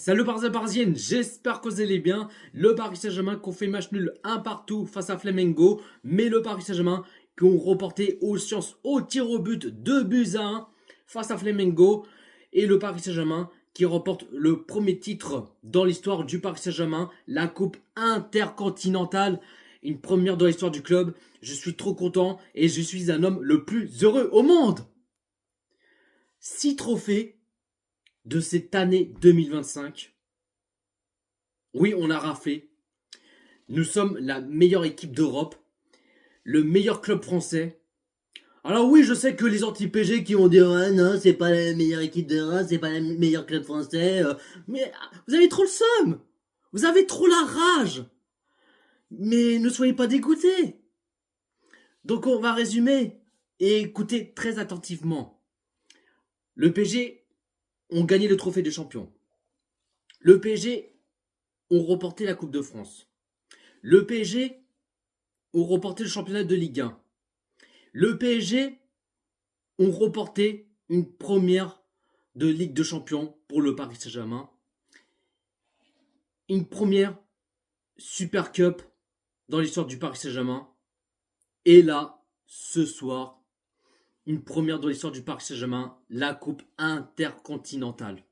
Salut Parisienne, j'espère que vous allez bien. Le Paris Saint-Germain qui ont fait match nul un partout face à Flamengo, mais le Paris Saint-Germain qui ont remporté aux sciences au tir au but 2 buts à 1 face à Flamengo, et le Paris Saint-Germain qui remporte le premier titre dans l'histoire du Paris Saint-Germain, la Coupe intercontinentale, une première dans l'histoire du club. Je suis trop content et je suis un homme le plus heureux au monde. 6 trophées de cette année 2025. Oui, on a raflé. Nous sommes la meilleure équipe d'Europe, le meilleur club français. Alors oui, je sais que les anti-PG qui ont dit ouais, non, c'est pas la meilleure équipe d'Europe, c'est pas le meilleur club français, mais vous avez trop le seum. Vous avez trop la rage. Mais ne soyez pas dégoûtés. Donc on va résumer et écouter très attentivement. Le PSG ont gagné le trophée de champion. Le PSG ont remporté la Coupe de France. Le PSG ont remporté le championnat de Ligue 1. Le PSG ont remporté une première de Ligue de Champions pour le Paris Saint-Germain. Une première Super Cup dans l'histoire du Paris Saint-Germain. Et là, ce soir, une première dans l'histoire du Paris Saint-Germain, la Coupe intercontinentale.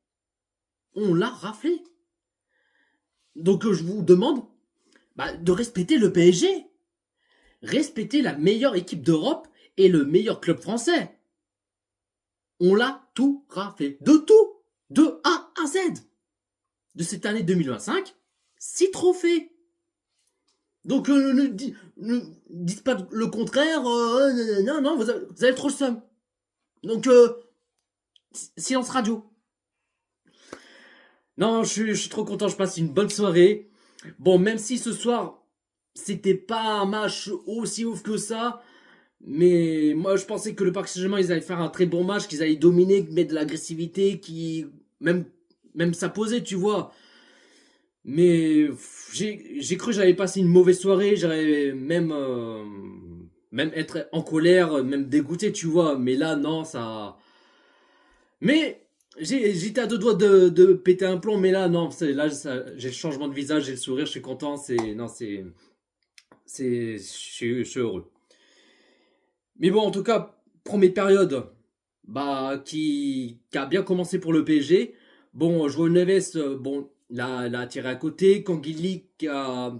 On l'a raflé. Donc je vous demande de respecter le PSG. Respecter la meilleure équipe d'Europe et le meilleur club français. On l'a tout raflé. De tout. De A à Z. De cette année 2025, 6 trophées. Donc ne dites pas le contraire. Non, vous avez trop le seum. Donc, silence radio. Non, je suis trop content, je passe une bonne soirée. Bon, même si ce soir, c'était pas un match aussi ouf que ça, mais moi je pensais que le Paris Saint-Germain ils allaient faire un très bon match, qu'ils allaient dominer, mettre de l'agressivité, qui même s'imposer, tu vois. Mais j'ai cru que j'allais passer une mauvaise soirée, j'allais même être en colère, même dégoûté, tu vois. Mais là non, ça. Mais j'étais à deux doigts de péter un plomb, mais là non, là j'ai le changement de visage, j'ai le sourire, je suis content, je suis heureux. Mais bon, en tout cas, première période, qui a bien commencé pour le PSG. Bon, João Neves, bon, l'a tiré à côté. Kanguili qui a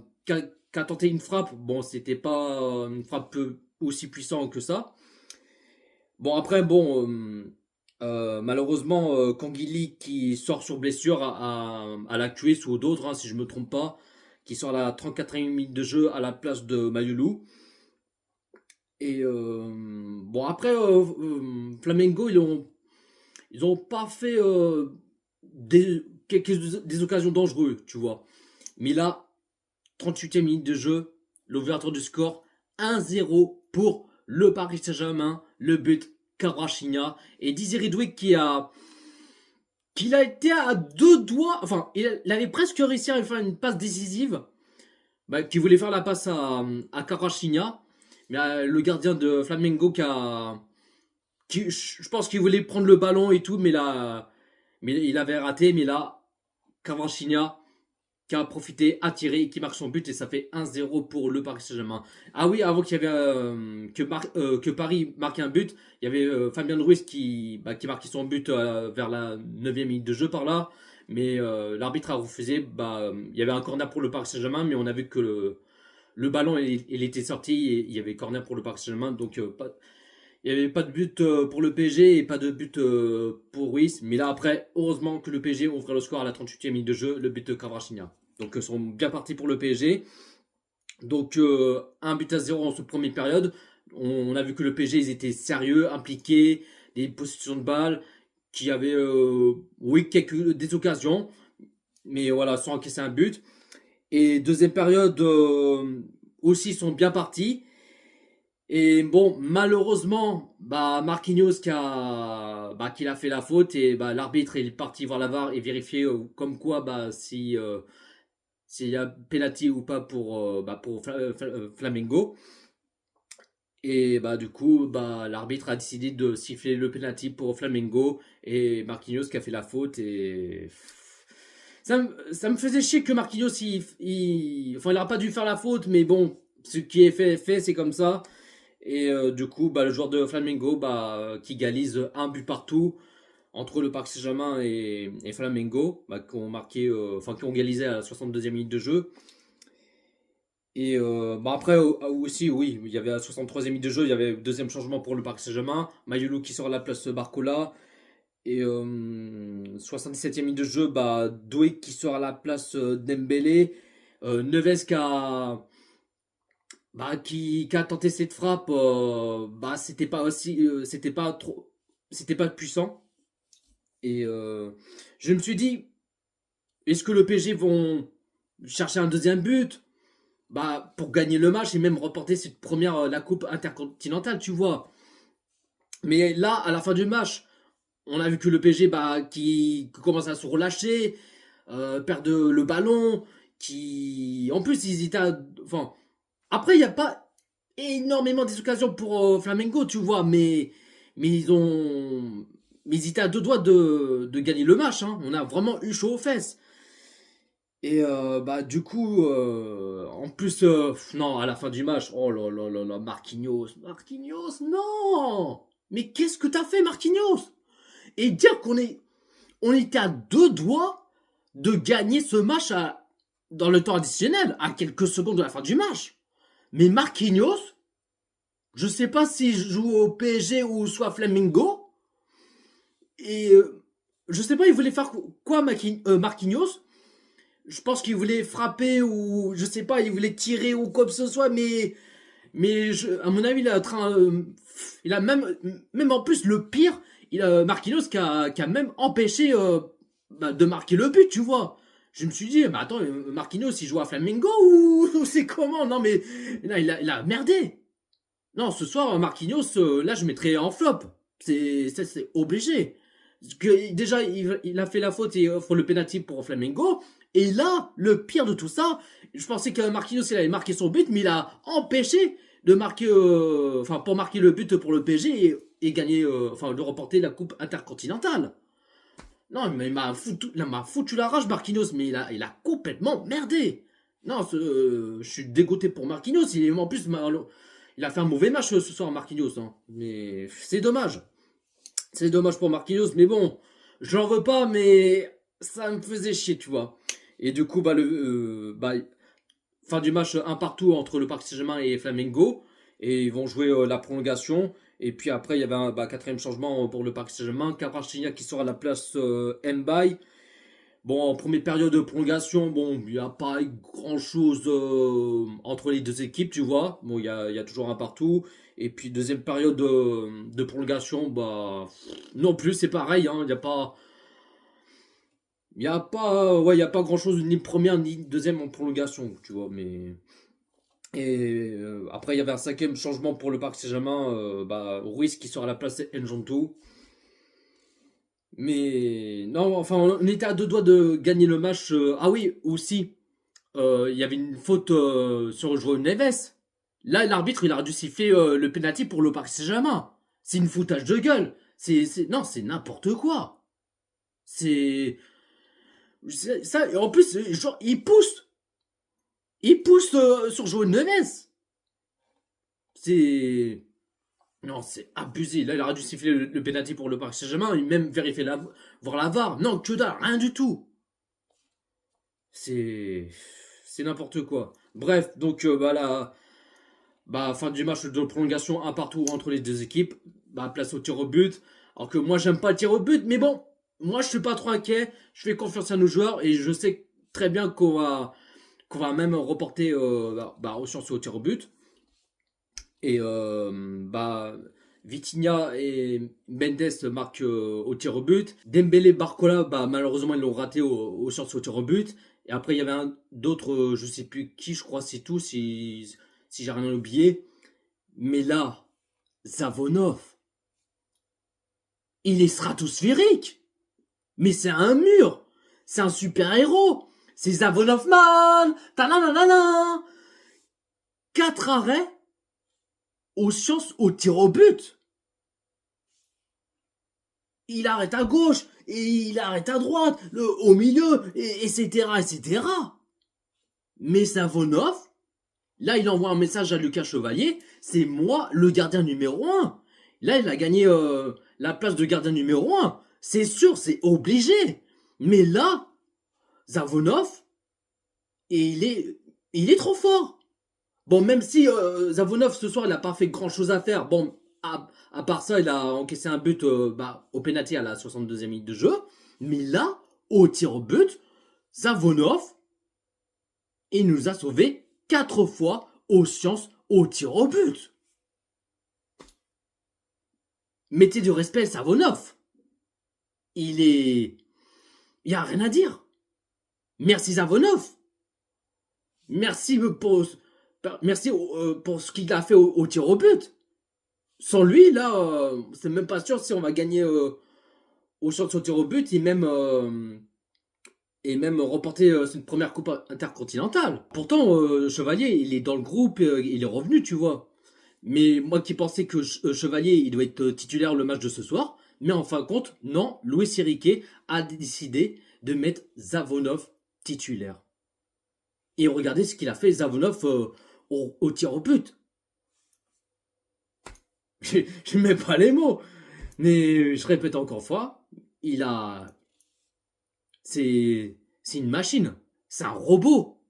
tenté une frappe. Bon, c'était pas une frappe aussi puissante que ça. Bon, après, bon, malheureusement, Kanguili qui sort sur blessure à la cuisse ou d'autres, hein, si je me trompe pas, qui sort à la 34e minute de jeu à la place de Mayulu. Et bon, après, Flamengo, ils ont pas fait des occasions dangereuses, tu vois. Mais là, 38e minute de jeu, l'ouverture du score, 1-0 pour le Paris Saint-Germain, le but Kvaratskhelia et Désiré Doué qui a été à deux doigts, enfin, il avait presque réussi à faire une passe décisive, qui voulait faire la passe à Kvaratskhelia, mais le gardien de Flamengo je pense qu'il voulait prendre le ballon et tout, mais il avait raté. Mais là, Kvaratskhelia qui a profité, a tiré et qui marque son but et ça fait 1-0 pour le Paris Saint-Germain. Ah oui, avant qu'il y avait que Paris marque un but, il y avait Fabien Ruiz qui marquait son but vers la 9e minute de jeu par là, mais l'arbitre a refusé. Il y avait un corner pour le Paris Saint-Germain, mais on a vu que le ballon il était sorti et il y avait corner pour le Paris Saint-Germain, donc il n'y avait pas de but pour le PSG et pas de but pour Ruiz. Mais là, après, heureusement que le PSG ouvre le score à la 38e minute de jeu, le but de Kvaratskhelia. Donc, ils sont bien partis pour le PSG. Donc, 1-0 en cette première période. On a vu que le PSG, ils étaient sérieux, impliqués, des positions de balle, qui avaient, oui, des occasions. Mais voilà, sans encaisser un but. Et deuxième période, aussi, ils sont bien partis. Et bon, malheureusement, Marquinhos qui a fait la faute et l'arbitre est parti voir la VAR et vérifier comme quoi si s'il y a penalty ou pas pour Flamengo. Et du coup, l'arbitre a décidé de siffler le penalty pour Flamengo et Marquinhos qui a fait la faute et ça me faisait chier que Marquinhos, enfin, il n'aurait pas dû faire la faute, mais bon, ce qui est fait, est fait, c'est comme ça. Et du coup, bah, le joueur de Flamengo, bah, qui égalise un but partout entre le Paris Saint-Germain et Flamengo, bah, qui ont marqué, enfin, qui ont égalisé à la 62e minute de jeu. Et bah après aussi, oui, il y avait à 63e minute de jeu, il y avait deuxième changement pour le Paris Saint-Germain. Mayulu qui sort à la place de Barcola. Et 77e minute de jeu, bah, Doué qui sort à la place d'Embélé. Neves qui a tenté cette frappe, bah, c'était pas aussi, c'était pas trop, c'était pas puissant. Et je me suis dit, est-ce que le PSG vont chercher un deuxième but? Bah, pour gagner le match et même remporter cette première, la coupe intercontinentale, tu vois. Mais là, à la fin du match, on a vu que le PSG, bah, qui commence à se relâcher, perdre le ballon, en plus, ils étaient enfin, après, il n'y a pas énormément d'occasions pour Flamengo, tu vois, mais ils étaient à deux doigts de gagner le match, hein. On a vraiment eu chaud aux fesses. Et bah du coup, en plus, non, à la fin du match, oh là là là là, Marquinhos, non! Mais qu'est-ce que t'as fait, Marquinhos? Et dire on était à deux doigts de gagner ce match dans le temps additionnel, à quelques secondes de la fin du match. Mais Marquinhos, je sais pas s'il joue au PSG ou soit Flamengo, et je sais pas, il voulait faire quoi, Marquinhos? Je pense qu'il voulait frapper ou je sais pas, il voulait tirer ou quoi que ce soit, mais à mon avis, il a même en plus le pire, il a Marquinhos qui a même empêché bah, de marquer le but, tu vois. Je me suis dit, mais attends, Marquinhos, il joue à Flamengo ou c'est comment? Non, mais là, il a merdé. Non, ce soir, Marquinhos, là, je mettrais en flop. C'est obligé. Déjà, il a fait la faute et offre le penalty pour Flamengo. Et là, le pire de tout ça, je pensais que Marquinhos, il avait marqué son but, mais il a empêché de marquer, enfin, pour marquer le but pour le PSG et gagner, enfin, de remporter la coupe intercontinentale. Non, mais il m'a foutu la rage, Marquinhos, mais il a complètement merdé. Non, je suis dégoûté pour Marquinhos. En plus, il a fait un mauvais match ce soir, Marquinhos, hein. Mais c'est dommage. C'est dommage pour Marquinhos, mais bon, j'en veux pas, mais ça me faisait chier, tu vois. Et du coup, fin du match un partout entre le Paris Saint-Germain et Flamengo. Et ils vont jouer la prolongation. Et puis après, il y avait un quatrième changement pour le Paris Saint-Germain. Kvaratskhelia qui sort à la place Mbaye. Bon, en première période de prolongation, bon, il n'y a pas grand-chose entre les deux équipes, tu vois. Bon, il y a toujours un partout. Et puis deuxième période de prolongation, bah non plus, c'est pareil, hein. Ouais, il y a pas grand-chose ni première ni deuxième en prolongation, tu vois. Mais et après, il y avait un cinquième changement pour le Paris Saint-Germain, bah Ruiz qui sort à la place d'Njonto. Mais non, enfin, on était à deux doigts de gagner le match. Ah oui, aussi, il y avait une faute sur João Neves. Là, l'arbitre, il a dû siffler le penalty pour le Paris Saint-Germain. C'est une foutage de gueule. Non, c'est n'importe quoi. C'est ça. En plus, genre, il pousse sur João Neves. C'est Non, c'est abusé. Là, il aurait dû siffler le penalty pour le Paris Saint-Germain et même vérifier voir la VAR. Non, que dalle, rien du tout. C'est c'est n'importe quoi. Bref, donc fin du match de prolongation, un partout entre les deux équipes. Bah, place au tir au but. Alors que moi, j'aime pas le tir au but, mais bon, moi, je suis pas trop inquiet. Je fais confiance à nos joueurs et je sais très bien qu'on va même reporter aux chances au tir au but. Et Vitinha et Mendes marquent au tir au but. Dembélé, Barcola, bah, malheureusement, ils l'ont raté aux chances au tir au but. Et après, il y avait d'autres, je sais plus qui, je crois, c'est tout, si j'ai rien oublié. Mais là, Zavonov, il est stratosphérique. Mais c'est un mur. C'est un super-héros. C'est Zavonov man. Ta-na-na-na-na. 4 arrêts aux chances au tir au but. il arrête à gauche, et il arrête à droite, au milieu, etc., etc. Mais Savonov, là, il envoie un message à Lucas Chevalier, c'est moi le gardien numéro un. Là, il a gagné la place de gardien numéro un. C'est sûr, c'est obligé. Mais là, Savonov, il est trop fort. Bon, même si Savonov ce soir, il n'a pas fait grand chose à faire. Bon, à part ça, il a encaissé un but au pénalty à la 62e minute de jeu. Mais là, au tir au but, Savonov, il nous a sauvé 4 fois aux sciences au tir au but. Mettez du respect, Savonov. Il y a rien à dire. Merci Savonov. Merci pour ce qu'il a fait au tir au but. Sans lui, là, c'est même pas sûr si on va gagner au champ de tir au but et même remporter cette première coupe intercontinentale. Pourtant, Chevalier, il est dans le groupe, il est revenu, tu vois. Mais moi qui pensais que Chevalier, il doit être titulaire le match de ce soir, mais en fin de compte, non, Luis Enrique a décidé de mettre Savonov titulaire. Et regardez ce qu'il a fait, Savonov, au tir au but. Je mets pas les mots, mais je répète encore une fois, c'est une machine, c'est un robot.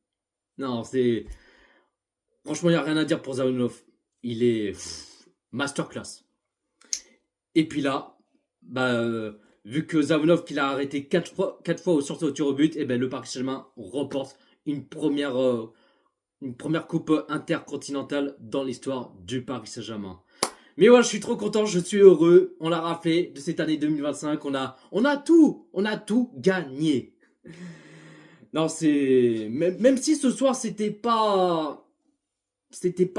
Non, franchement, il n'y a rien à dire pour Savonov. Il est masterclass. Et puis là, vu que Savonov qu'il a arrêté 4 fois au sortie au tir au but, et ben le Paris Saint-Germain remporte une première coupe intercontinentale dans l'histoire du Paris Saint-Germain. Mais voilà, je suis trop content, je suis heureux. On l'a raflé de cette année 2025. On a tout gagné. Non, même si ce soir c'était pas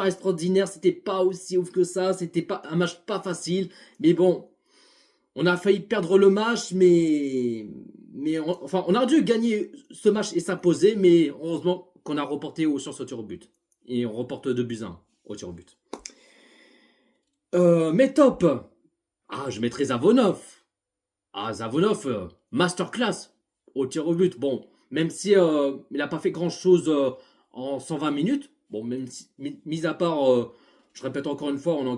extraordinaire, c'était pas aussi ouf que ça, c'était pas un match pas facile. Mais bon, on a failli perdre le match, mais on a dû gagner ce match et s'imposer, mais heureusement qu'on a reporté au tir au but. Et on reporte 2-1 au tir au but. Mes top. Je mettrais Savonov. Savonov, masterclass au tir au but. Bon, même si il n'a pas fait grand chose en 120 minutes. Bon, même si, mis à part, je répète encore une fois, il a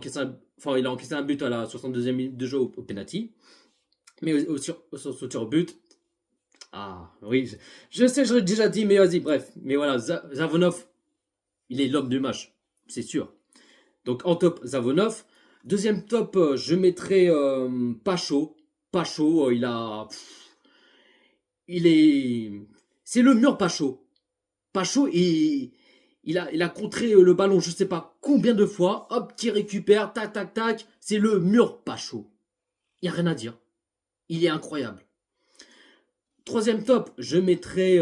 encaissé un but à la 62e minute de jeu au penalty. Mais au tir au but. Oui, je sais, je l'ai déjà dit, mais vas-y, bref. Mais voilà, Savonov, il est l'homme du match, c'est sûr. Donc en top, Savonov. Deuxième top, je mettrais Pacho. Pacho, c'est le mur Pacho. Pacho, il a contré le ballon, je sais pas combien de fois. Hop, qui récupère, tac, tac, tac. C'est le mur Pacho. Il n'y a rien à dire. Il est incroyable. Troisième top, je mettrais...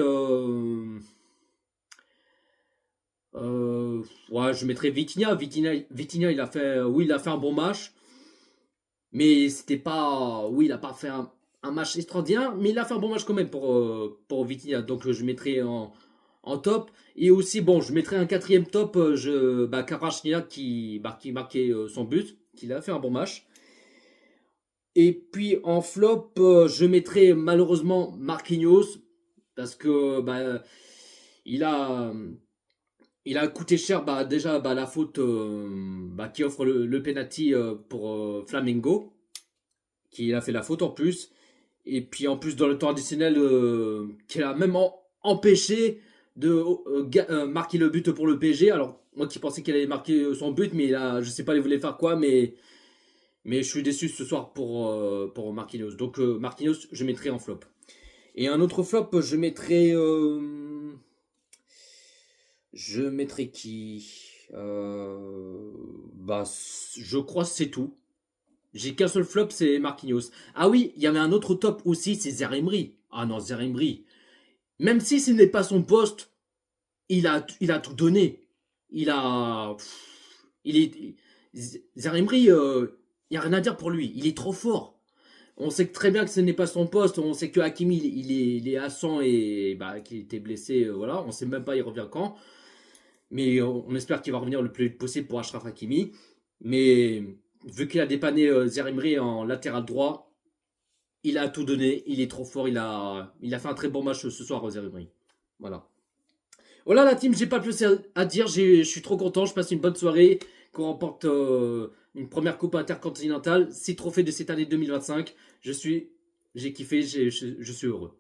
je mettrais Vitinha. Vitinha, il a fait un bon match. Mais c'était pas... Oui, il a pas fait un match extraordinaire, mais il a fait un bon match quand même pour Vitinha. Donc je mettrais en top. Et aussi, bon, je mettrais un quatrième top, Kvaratskhelia qui marquait son but, qu'il a fait un bon match. Et puis en flop, je mettrais malheureusement Marquinhos, parce que il a coûté cher déjà la faute qui offre le penalty pour Flamengo, qui a fait la faute en plus. Et puis en plus dans le temps additionnel, qui a même empêché de marquer le but pour le PSG. Alors moi qui pensais qu'il allait marquer son but, mais là je sais pas il voulait faire quoi, mais je suis déçu ce soir pour Marquinhos. Donc Marquinhos je mettrai en flop. Et un autre flop, je mettrai qui je crois que c'est tout. J'ai qu'un seul flop, c'est Marquinhos. Ah oui, il y avait un autre top aussi, c'est Zaire Emery. Ah non, Zaire Emery. Même si ce n'est pas son poste, il a tout donné. Zaire Emery, il n'y a rien à dire pour lui. Il est trop fort. On sait très bien que ce n'est pas son poste. On sait que Hakimi, il est à 100 et qu'il était blessé. Voilà, on sait même pas il revient quand. Mais on espère qu'il va revenir le plus vite possible pour Achraf Hakimi. Mais vu qu'il a dépanné Zaire Emery en latéral droit, Il a tout donné, il est trop fort, il a fait un très bon match ce soir, José Emery. Voilà. Voilà la team, j'ai pas plus à dire, je suis trop content, je passe une bonne soirée, qu'on remporte une première coupe intercontinentale, 6 trophées de cette année 2025. J'ai kiffé, je suis heureux.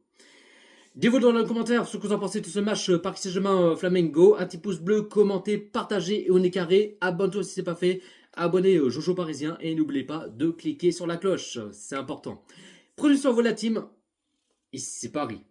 Dites-vous dans les commentaires ce que vous en pensez de ce match Paris Saint-Germain Flamengo. Un petit pouce bleu, commentez, partagez et on est carré. Abonne-toi si c'est pas fait. Abonnez Jojo Parisien et n'oubliez pas de cliquer sur la cloche, c'est important. Prenez soin de vous la team. Ici c'est Paris.